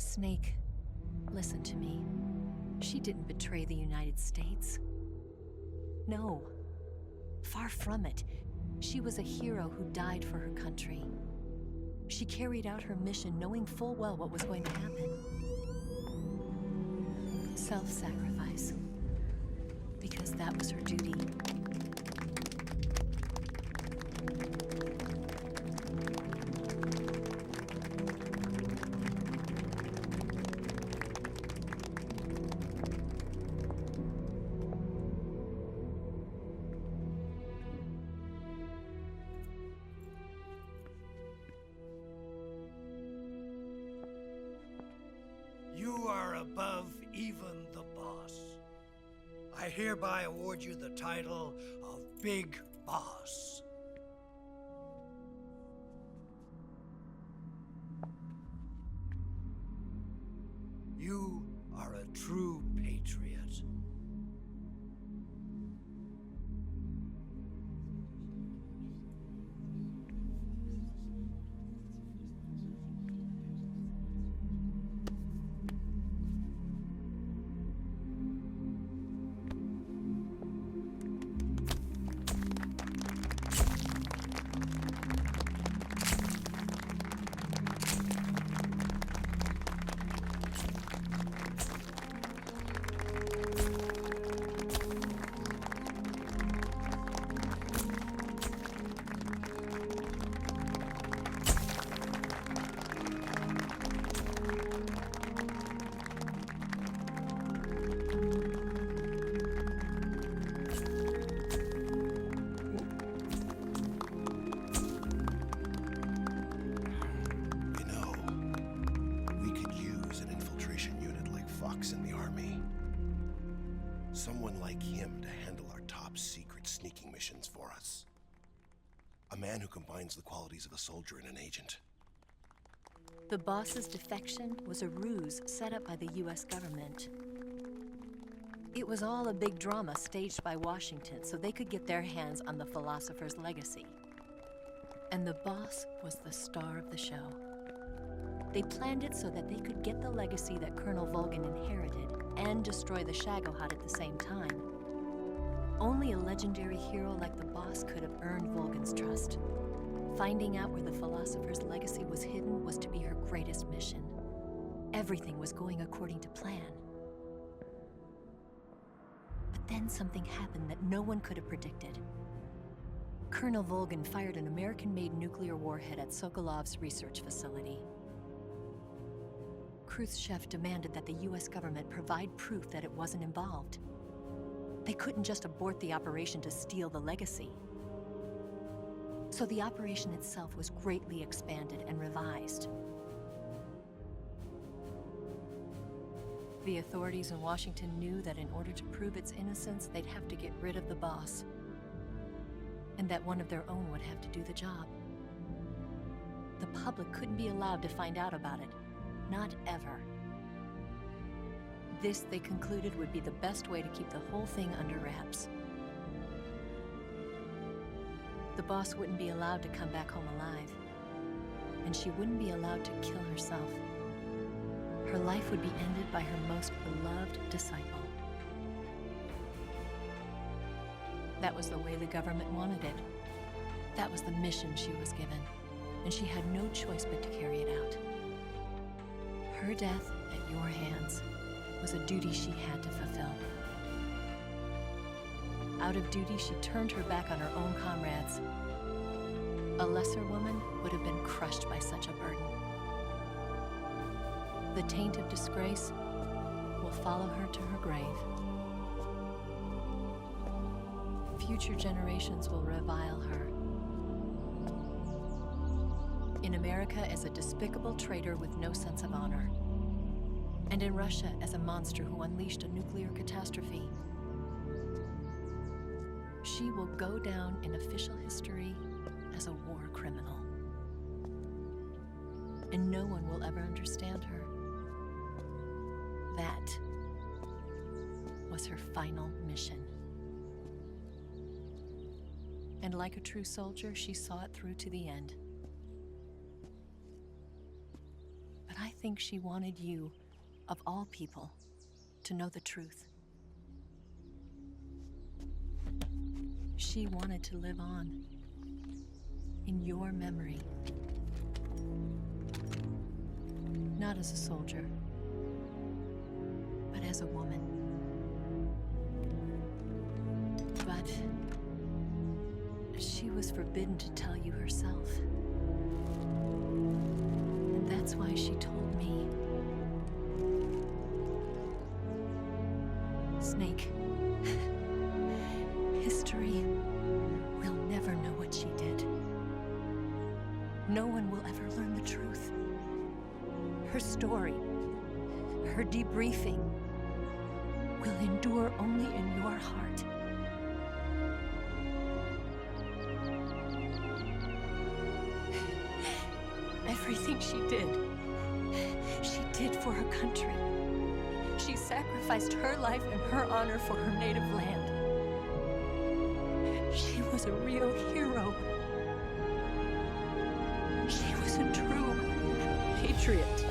Snake, listen to me. She didn't betray the United States. No. Far from it. She was a hero who died for her country. She carried out her mission knowing full well what was going to happen. Self-sacrifice. Because that was her duty. You are above even the boss. I hereby award you the title of Big Boss. You are a true patriot. Someone like him to handle our top secret sneaking missions for us. A man who combines the qualities of a soldier and an agent. The boss's defection was a ruse set up by the US government. It was all a big drama staged by Washington so they could get their hands on the philosopher's legacy. And the boss was the star of the show. They planned it so that they could get the legacy that Colonel Volgin inherited and destroy the Shagohod at the same time. Only a legendary hero like the boss could have earned Volgin's trust. Finding out where the philosopher's legacy was hidden was to be her greatest mission. Everything was going according to plan. But then something happened that no one could have predicted. Colonel Volgin fired an American-made nuclear warhead at Sokolov's research facility. Khrushchev demanded that the US government provide proof that it wasn't involved. They couldn't just abort the operation to steal the legacy. So the operation itself was greatly expanded and revised. The authorities in Washington knew that in order to prove its innocence, they'd have to get rid of the boss, and that one of their own would have to do the job. The public couldn't be allowed to find out about it. Not ever. This, they concluded, would be the best way to keep the whole thing under wraps. The boss wouldn't be allowed to come back home alive, and she wouldn't be allowed to kill herself. Her life would be ended by her most beloved disciple. That was the way the government wanted it. That was the mission she was given, and she had no choice but to carry it out. Her death at your hands was a duty she had to fulfill. Out of duty, she turned her back on her own comrades. A lesser woman would have been crushed by such a burden. The taint of disgrace will follow her to her grave. Future generations will revile her. In America as a despicable traitor with no sense of honor. And in Russia as a monster who unleashed a nuclear catastrophe. She will go down in official history as a war criminal. And no one will ever understand her. That was her final mission. And like a true soldier, she saw it through to the end. But I think she wanted you, of all people, to know the truth. She wanted to live on in your memory. Not as a soldier, but as a woman. But she was forbidden to tell you herself. And that's why she told me. Snake, history will never know what she did. No one will ever learn the truth. Her story, her debriefing, will endure only in your heart. Everything she did for her country. She sacrificed her life and her honor for her native land. She was a real hero. She was a true patriot.